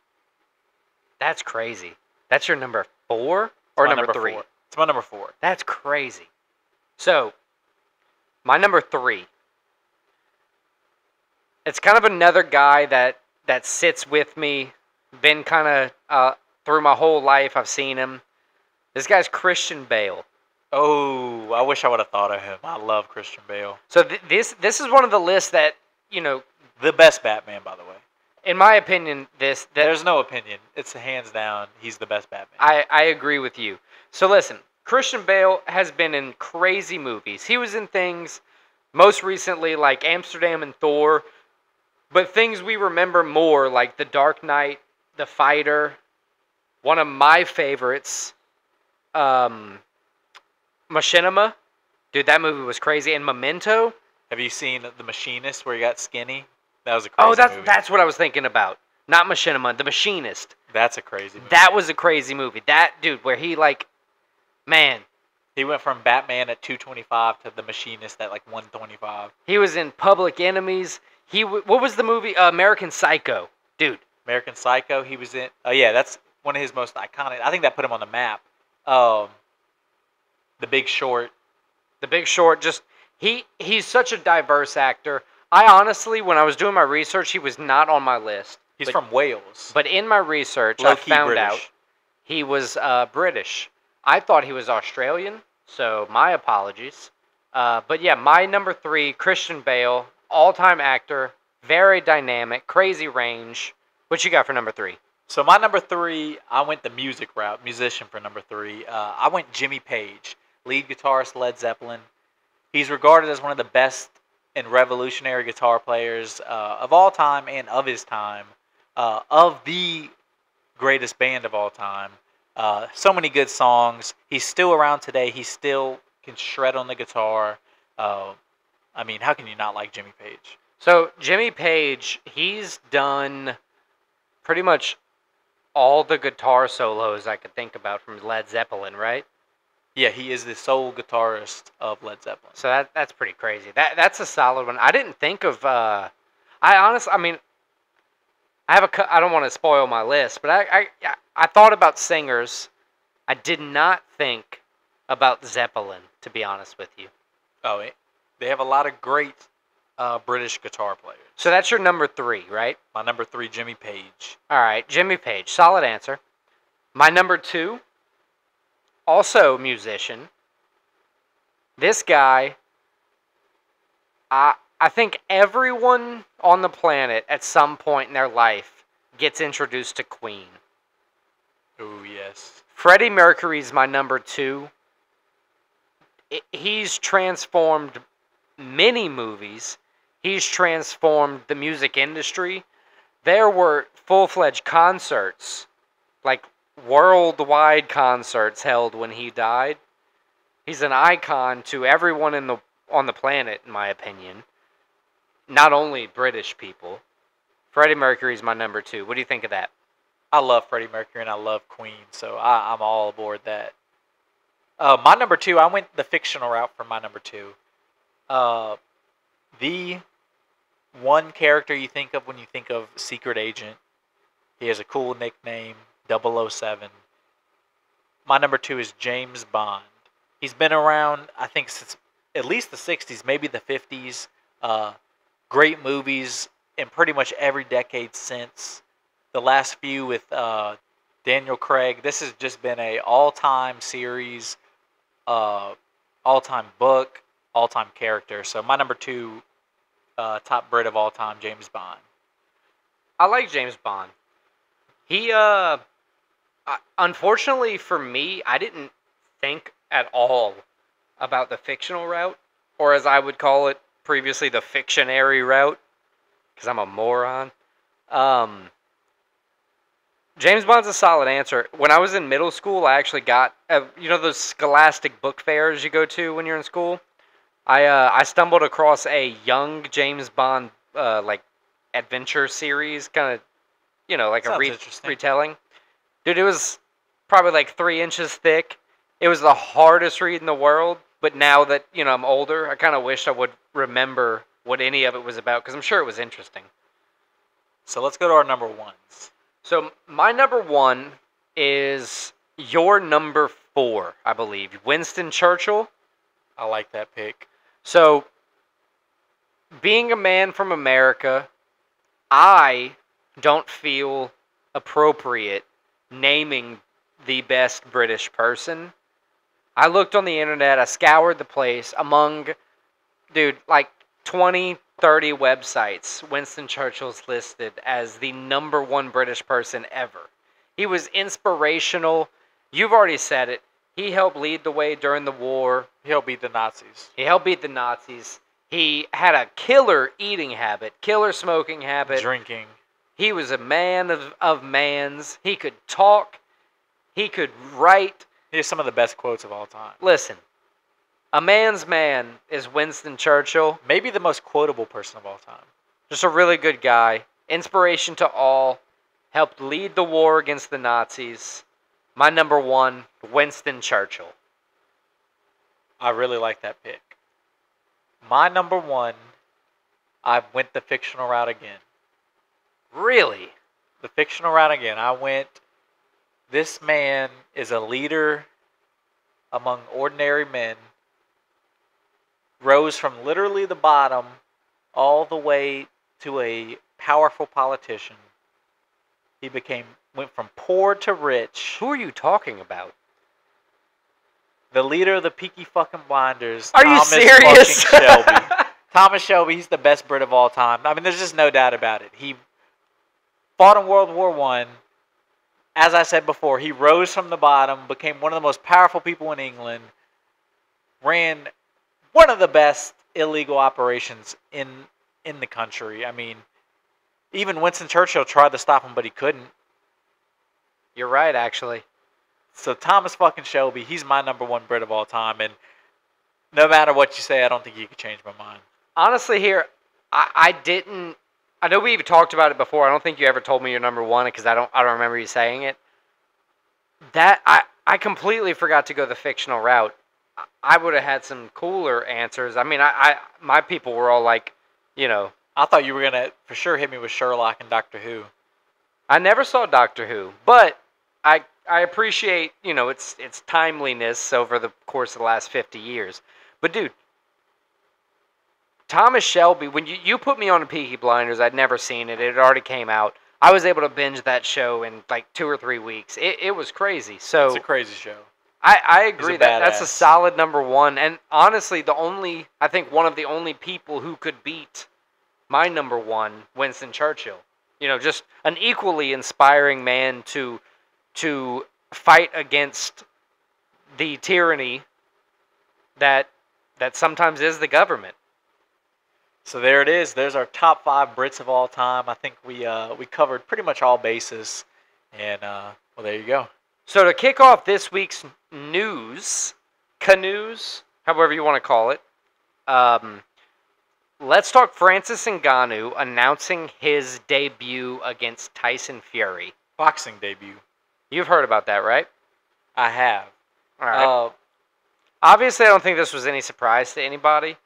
That's crazy. That's your number 4 or number 3? 4. It's my number 4. That's crazy. So, my number 3. It's kind of another guy that sits with me. Been kind of through my whole life. I've seen him. This guy's Christian Bale. Oh, I wish I would have thought of him. I love Christian Bale. So this is one of the lists that, you know, The best Batman, by the way. in my opinion, There's no opinion. It's hands down. He's the best Batman. I agree with you. So listen, Christian Bale has been in crazy movies. He was in things most recently like Amsterdam and Thor, but things we remember more like The Dark Knight, The Fighter, one of my favorites, Machinima. Dude, that movie was crazy. And Memento. Have you seen The Machinist where he got skinny? That was a crazy movie. That's what I was thinking about. Not Machinima, The Machinist. That's a crazy movie. That was a crazy movie. That, dude, where he, like, man. He went from Batman at 225 to The Machinist at, like, 125. He was in Public Enemies. What was the movie? American Psycho. Dude. American Psycho, he was in... Oh, yeah, that's one of his most iconic... I think that put him on the map. The Big Short. The Big Short, just... He's such a diverse actor. I honestly, when I was doing my research, he was not on my list. He's from Wales. But in my research, I found out he was British. I thought he was Australian, so my apologies. But yeah, my number 3, Christian Bale, all-time actor, very dynamic, crazy range. What you got for number 3? So my number 3, I went the music route, musician for number 3. I went Jimmy Page, lead guitarist, Led Zeppelin. He's regarded as one of the best and revolutionary guitar players of all time and of his time, of the greatest band of all time. So many good songs. He's still around today. He still can shred on the guitar. I mean, how can you not like Jimmy Page? So Jimmy Page, he's done pretty much all the guitar solos I could think about from Led Zeppelin, right? Yeah, he is the sole guitarist of Led Zeppelin. So that's pretty crazy. That's a solid one. I didn't think of. I don't want to spoil my list, but I thought about singers. I did not think about Zeppelin, to be honest with you. Oh, they have a lot of great British guitar players. So that's your number 3, right? My number 3, Jimmy Page. All right, Jimmy Page. Solid answer. My number 2. Also musician. This guy, I think everyone on the planet at some point in their life gets introduced to Queen. Oh, yes. Freddie Mercury's my number 2. He's transformed many movies. He's transformed the music industry. There were full-fledged concerts, like worldwide concerts held when he died. He's an icon to everyone on the planet, in my opinion. Not only British people. Freddie Mercury's my number 2. What do you think of that? I love Freddie Mercury and I love Queen, so I'm all aboard that. My number 2, I went the fictional route for my number 2. The one character you think of when you think of Secret Agent. He has a cool nickname, 007. My number 2 is James Bond. He's been around, I think, since at least the 60s, maybe the 50s. Great movies in pretty much every decade since. The last few with Daniel Craig. This has just been a all-time series, all-time book, all-time character. So my number 2, top Brit of all time, James Bond. I like James Bond. He, unfortunately for me, I didn't think at all about the fictional route, or as I would call it previously, the fictionary route, because I'm a moron. James Bond's a solid answer. When I was in middle school, I actually got, those scholastic book fairs you go to when you're in school? I stumbled across a young James Bond, adventure series, kind of, like a retelling. Dude, it was probably like 3 inches thick. It was the hardest read in the world, but now that, I'm older, I kind of wish I would remember what any of it was about, because I'm sure it was interesting. So let's go to our number 1s. So my number 1 is your number 4, I believe. Winston Churchill. I like that pick. So, being a man from America, I don't feel appropriate naming the best British person. I looked on the internet. I scoured the place among, dude, like 20, 30 websites. Winston Churchill's listed as the #1 British person ever. He was inspirational. You've already said it. He helped lead the way during the war. He helped beat the Nazis. He had a killer eating habit, killer smoking habit. Drinking. He was a man of mans. He could talk. He could write. He has some of the best quotes of all time. Listen, a man's man is Winston Churchill. Maybe the most quotable person of all time. Just a really good guy. Inspiration to all. Helped lead the war against the Nazis. My #1, Winston Churchill. I really like that pick. My #1, I went the fictional route again. Really? The fictional route again. I went, this man is a leader among ordinary men. Rose from literally the bottom all the way to a powerful politician. He went from poor to rich. Who are you talking about? The leader of the Peaky fucking Blinders. Are you serious? Fucking Shelby. Thomas Shelby, he's the best Brit of all time. I mean, there's just no doubt about it. He fought in World War I. As I said before, he rose from the bottom, became one of the most powerful people in England, ran one of the best illegal operations in the country. I mean, even Winston Churchill tried to stop him, but he couldn't. You're right, actually. So Thomas fucking Shelby, he's my #1 Brit of all time, and no matter what you say, I don't think you could change my mind. Honestly, here, I didn't. I know we've talked about it before. I don't think you ever told me your #1 because I don't remember you saying it. That I completely forgot to go the fictional route. I would have had some cooler answers. I mean, my people were all like, you know. I thought you were gonna for sure hit me with Sherlock and Doctor Who. I never saw Doctor Who, but I appreciate, you know, its timeliness over the course of the last 50 years. But dude, Thomas Shelby, when you put me on a Peaky Blinders, I'd never seen it. It had already came out. I was able to binge that show in like 2 or 3 weeks. It was crazy. So it's a crazy show. I agree that's a solid #1. And honestly, I think one of the only people who could beat my #1, Winston Churchill. You know, just an equally inspiring man to fight against the tyranny that sometimes is the government. So there it is. There's our top 5 Brits of all time. I think we covered pretty much all bases, and well, there you go. So to kick off this week's news, canoes, however you want to call it, let's talk Francis Ngannou announcing his debut against Tyson Fury. Boxing debut. You've heard about that, right? I have. All right. Obviously, I don't think this was any surprise to anybody,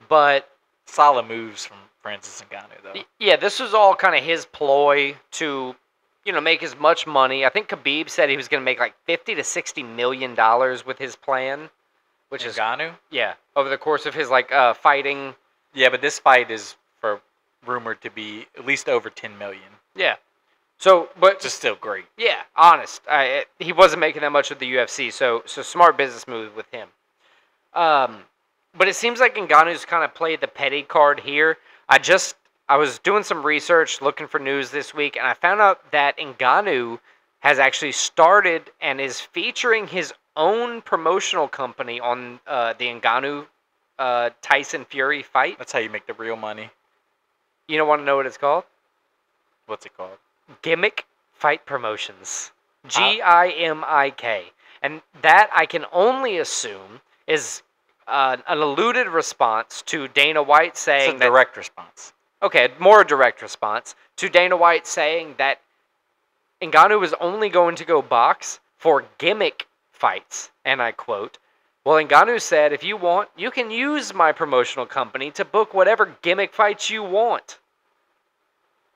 but solid moves from Francis Ngannou, though. Yeah, this was all kind of his ploy to, you know, make as much money. I think Khabib said he was going to make like $50 to $60 million with his plan, which is Ngannou? Yeah, over the course of his like fighting. Yeah, but this fight is rumored to be at least over $10 million. Yeah. So, but just still great. Yeah, honest. He wasn't making that much with the UFC, so smart business move with him. But it seems like Ngannou's kind of played the petty card here. I was doing some research, looking for news this week, and I found out that Ngannou has actually started and is featuring his own promotional company on the Ngannou Tyson Fury fight. That's how you make the real money. You don't want to know what it's called? What's it called? Gimmick Fight Promotions. GIMIK. And that, I can only assume, is an alluded response to Dana White saying it's a direct response. Okay, more direct response to Dana White saying that Ngannou is only going to go box for gimmick fights. And I quote, well, Ngannou said, if you want, you can use my promotional company to book whatever gimmick fights you want.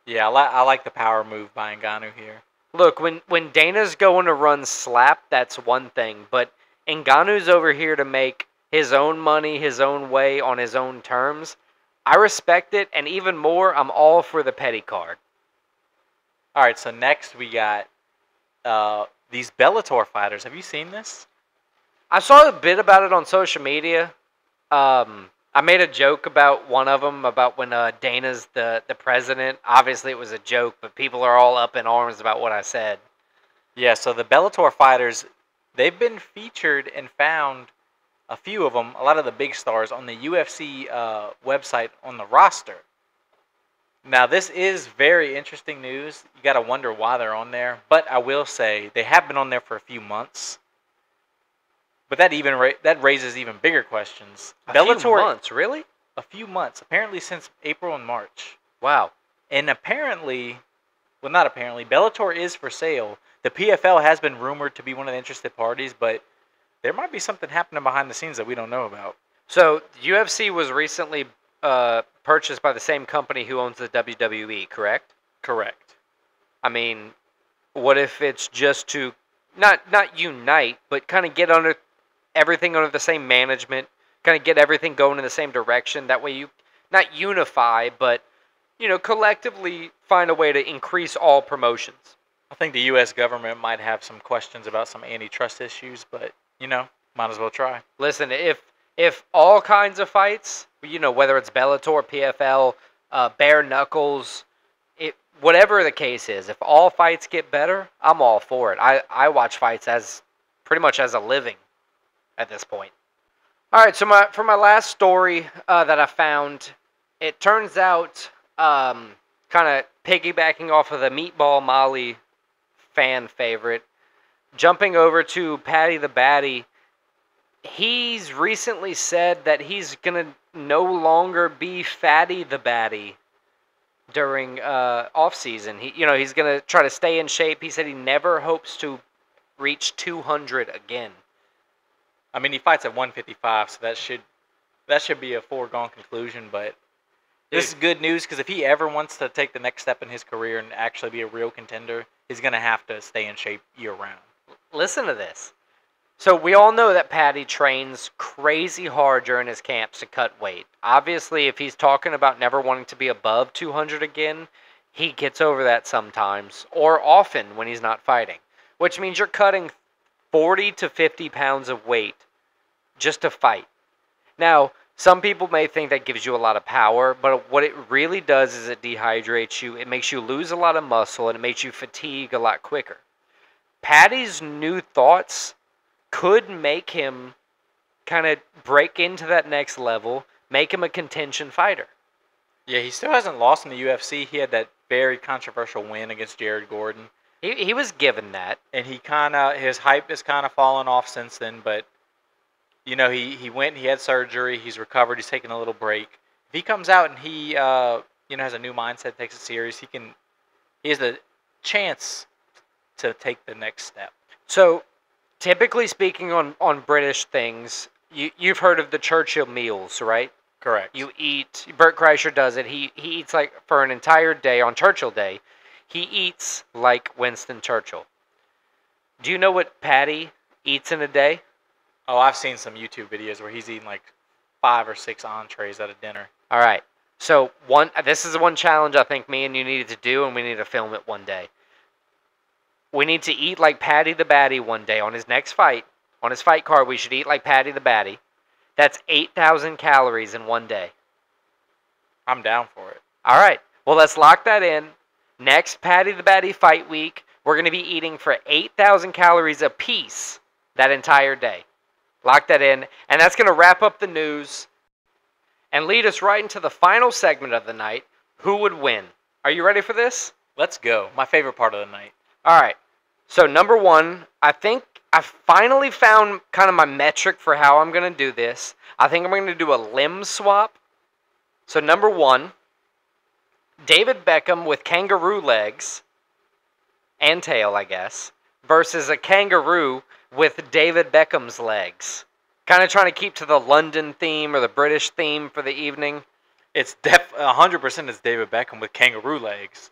Yeah, I like the power move by Ngannou here. Look, when Dana's going to run slap, that's one thing. But Ngannou's over here to make his own money, his own way, on his own terms. I respect it, and even more, I'm all for the petty card. All right, so next we got these Bellator fighters. Have you seen this? I saw a bit about it on social media. I made a joke about one of them, about when Dana's the president. Obviously, it was a joke, but people are all up in arms about what I said. Yeah, so the Bellator fighters, they've been featured and found, a few of them, a lot of the big stars, on the UFC website on the roster. Now, this is very interesting news. You got to wonder why they're on there. But I will say, they have been on there for a few months. But that raises even bigger questions. Few months, really? A few months. Apparently since April and March. Wow. And apparently, well, not apparently, Bellator is for sale. The PFL has been rumored to be one of the interested parties, but there might be something happening behind the scenes that we don't know about. So, UFC was recently purchased by the same company who owns the WWE, correct? Correct. I mean, what if it's just to not unite, but kind of get everything under the same management, kind of get everything going in the same direction? That way you not unify, but collectively find a way to increase all promotions. I think the U.S. government might have some questions about some antitrust issues, but might as well try. Listen, if all kinds of fights, whether it's Bellator, PFL, bare knuckles, whatever the case is, if all fights get better, I'm all for it. I watch fights as pretty much as a living at this point. All right, so for my last story that I found, it turns out, kind of piggybacking off of the Meatball Molly fan favorite, jumping over to Paddy the Baddy, he's recently said that he's going to no longer be Fatty the Baddy during off season. He's going to try to stay in shape. He said he never hopes to reach 200 again. I mean, he fights at 155, so that should be a foregone conclusion. But this is good news, because if he ever wants to take the next step in his career and actually be a real contender, he's going to have to stay in shape year-round. Listen to this. So we all know that Paddy trains crazy hard during his camps to cut weight. Obviously, if he's talking about never wanting to be above 200 again, he gets over that sometimes, or often when he's not fighting. Which means you're cutting 40 to 50 pounds of weight just to fight. Now, some people may think that gives you a lot of power, but what it really does is it dehydrates you, it makes you lose a lot of muscle, and it makes you fatigue a lot quicker. Paddy's new thoughts could make him kind of break into that next level, make him a contention fighter. Yeah, he still hasn't lost in the UFC. He had that very controversial win against Jared Gordon. He was given that. And his hype has kind of fallen off since then, but he went, he had surgery, he's recovered, he's taking a little break. If he comes out and he has a new mindset, takes it serious, he has the chance to take the next step. So, typically speaking on British things, you've heard of the Churchill meals, right? Correct. You eat, Bert Kreischer does it, he eats like for an entire day, on Churchill Day, he eats like Winston Churchill. Do you know what Paddy eats in a day? Oh, I've seen some YouTube videos where he's eating like 5 or 6 entrees at a dinner. All right. So this is one challenge I think me and you needed to do, and we need to film it one day. We need to eat like Paddy the Baddy one day on his next fight. On his fight card, we should eat like Paddy the Baddy. That's 8,000 calories in one day. I'm down for it. All right. Well, let's lock that in. Next Paddy the Baddy fight week, we're going to be eating for 8,000 calories apiece that entire day. Lock that in. And that's going to wrap up the news and lead us right into the final segment of the night. Who would win? Are you ready for this? Let's go. My favorite part of the night. All right. So number one, I think I finally found kind of my metric for how I'm going to do this. I think I'm going to do a limb swap. So number one, David Beckham with kangaroo legs and tail, I guess, versus a kangaroo with David Beckham's legs. Kind of trying to keep to the London theme or the British theme for the evening. It's 100% is David Beckham with kangaroo legs.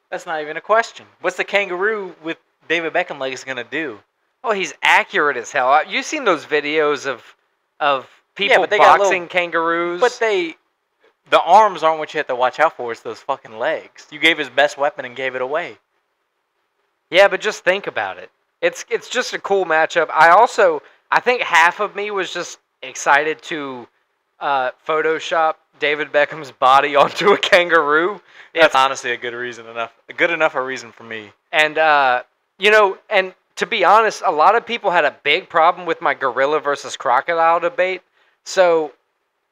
That's not even a question. What's the kangaroo with David Beckham legs going to do? Oh, he's accurate as hell. You've seen those videos of people boxing kangaroos. But the arms aren't what you have to watch out for. It's those fucking legs. You gave his best weapon and gave it away. I think half of me was just excited to Photoshop David Beckham's body onto a kangaroo. That's honestly a good enough reason for me. And and to be honest, a lot of people had a big problem with my gorilla versus crocodile debate. So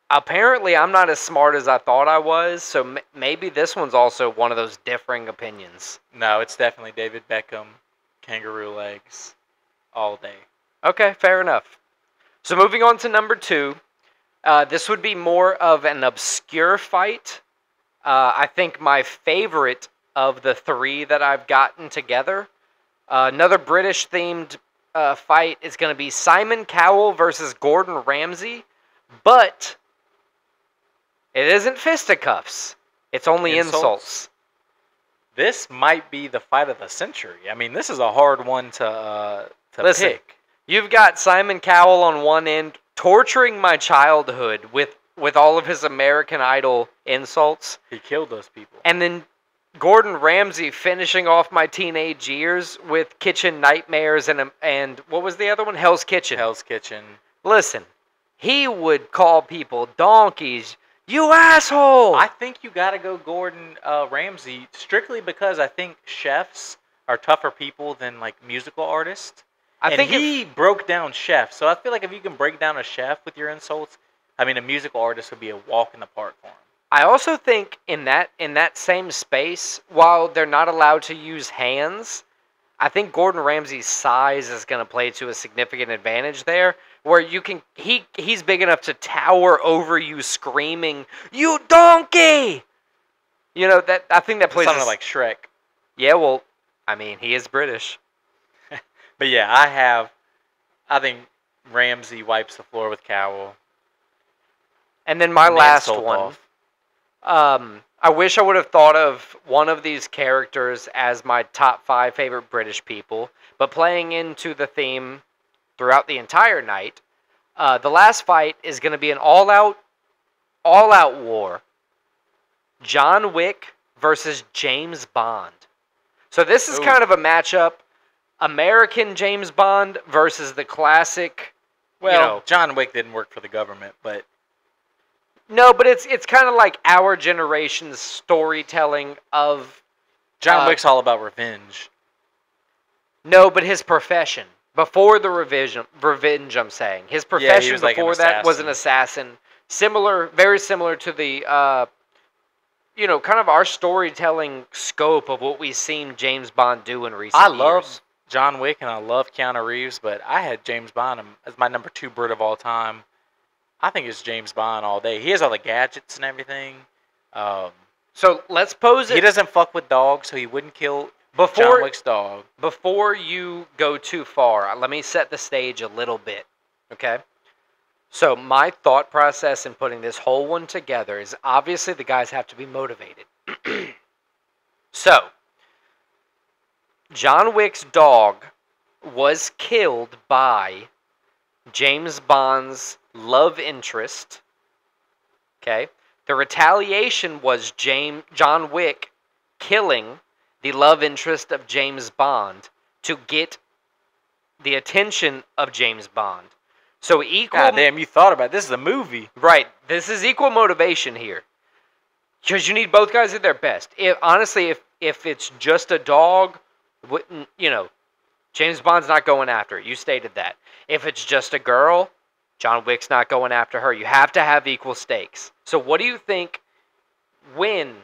apparently I'm not as smart as I thought I was. So maybe this one's also one of those differing opinions. No, it's definitely David Beckham, kangaroo legs, all day. Okay, fair enough. So moving on to number 2. This would be more of an obscure fight. I think my favorite of the 3 that I've gotten together. Another British-themed fight is going to be Simon Cowell versus Gordon Ramsay. But it isn't fisticuffs. It's only insults. This might be the fight of the century. I mean, this is a hard one to pick. You've got Simon Cowell on one end torturing my childhood with all of his American Idol insults. He killed those people. And then Gordon Ramsay finishing off my teenage years with Kitchen Nightmares and what was the other one? Hell's Kitchen. Hell's Kitchen. Listen, he would call people donkeys. You asshole! I think you got to go Gordon Ramsay strictly because I think chefs are tougher people than like musical artists. I think he broke down chefs, so I feel like if you can break down a chef with your insults, I mean, a musical artist would be a walk in the park for him. I also think in that same space, while they're not allowed to use hands, I think Gordon Ramsay's size is going to play to a significant advantage there, where you can he's big enough to tower over you, screaming, "You donkey!" You know that I think that plays something like Shrek. Yeah, well, I mean, he is British. But yeah, I think Ramsay wipes the floor with Cowell. And then my last one. I wish I would have thought of one of these characters as my top 5 favorite British people, but playing into the theme throughout the entire night, the last fight is going to be an all-out war. John Wick versus James Bond. So this is kind of a matchup. American James Bond versus the classic. Well, John Wick didn't work for the government, but no, but it's kind of like our generation's storytelling of John Wick's all about revenge. No, but his profession before the revenge. I'm saying his profession before that was an assassin. Very similar to the kind of our storytelling scope of what we've seen James Bond do in recent years. I love John Wick and I love Keanu Reeves, but I had James Bond as my number 2 Brit of all time. I think it's James Bond all day. He has all the gadgets and everything. So let's pose it. He doesn't fuck with dogs, so he wouldn't kill John Wick's dog. Before you go too far, let me set the stage a little bit, okay? So my thought process in putting this whole one together is obviously the guys have to be motivated. So, John Wick's dog was killed by James Bond's love interest. Okay? The retaliation was John Wick killing the love interest of James Bond to get the attention of James Bond. So equal... God damn, you thought about it. This is a movie. Right. This is equal motivation here. Because you need both guys at their best. Honestly, if it's just a dog, James Bond's not going after it. You stated that. If it's just a girl, John Wick's not going after her. You have to have equal stakes. So what do you think when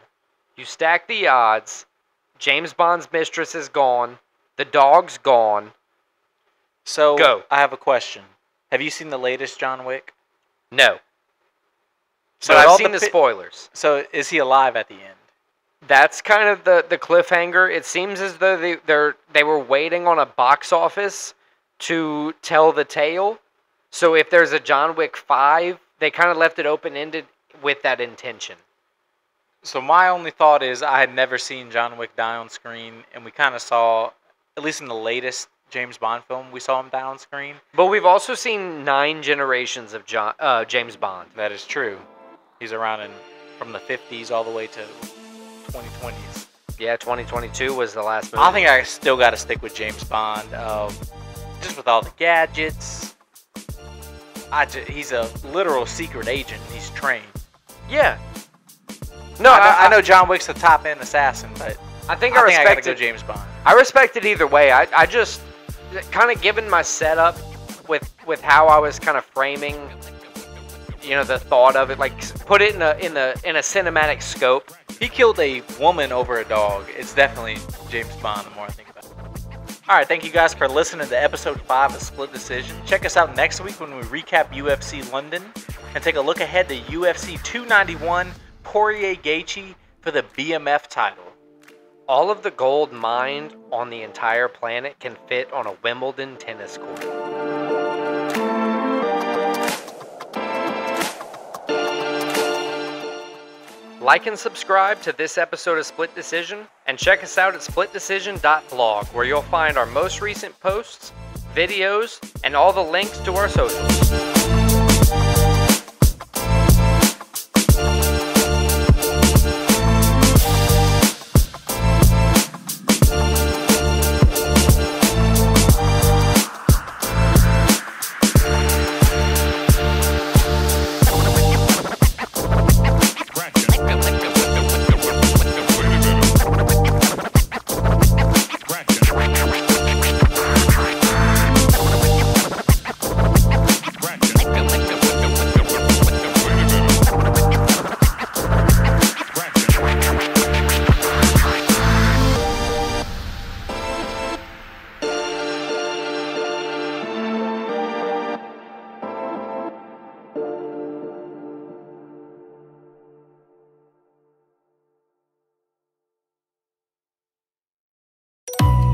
you stack the odds, James Bond's mistress is gone, the dog's gone? So go. I have a question. Have you seen the latest John Wick? No. So but I've seen the spoilers. So is he alive at the end? That's kind of the cliffhanger. It seems as though they were waiting on a box office to tell the tale. So if there's a John Wick 5, they kind of left it open-ended with that intention. So my only thought is I had never seen John Wick die on screen, and we kind of saw, at least in the latest James Bond film, we saw him die on screen. But we've also seen 9 generations of James Bond. That is true. He's around from the 50s all the way to 2020s. Yeah, 2022 was the last movie. I think I still got to stick with James Bond. Just with all the gadgets, he's a literal secret agent. He's trained. Yeah. No, I know John Wick's the top end assassin, but I think I I gotta respect go it. James Bond. I respect it either way. I just kind of given my setup with how I was kind of framing, the thought of it, like put it in a cinematic scope. He killed a woman over a dog. It's definitely James Bond the more I think about it. All right, thank you guys for listening to episode 5 of Split Decision. Check us out next week when we recap UFC London and take a look ahead to UFC 291 Poirier-Gaethje for the BMF title. All of the gold mined on the entire planet can fit on a Wimbledon tennis court. Like and subscribe to this episode of Split Decision, and check us out at splitdecision.blog, where you'll find our most recent posts, videos, and all the links to our socials.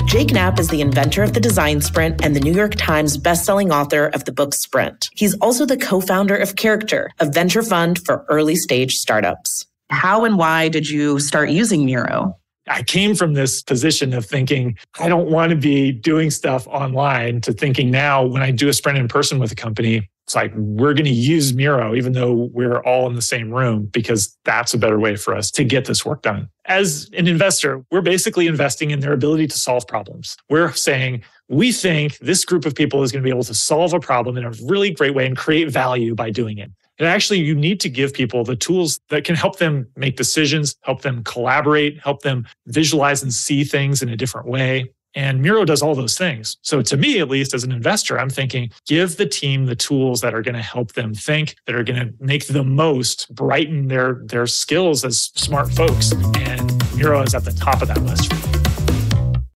Jake Knapp is the inventor of the design sprint and the New York Times bestselling author of the book Sprint. He's also the co-founder of Character, a venture fund for early stage startups. How and why did you start using Miro? I came from this position of thinking, I don't want to be doing stuff online, to thinking now when I do a sprint in person with a company, it's like, we're going to use Miro, even though we're all in the same room, because that's a better way for us to get this work done. As an investor, we're basically investing in their ability to solve problems. We're saying, we think this group of people is going to be able to solve a problem in a really great way and create value by doing it. And actually, you need to give people the tools that can help them make decisions, help them collaborate, help them visualize and see things in a different way. And Miro does all those things. So to me, at least as an investor, I'm thinking, give the team the tools that are going to help them think, that are going to make the most, brighten their skills as smart folks. And Miro is at the top of that list for me.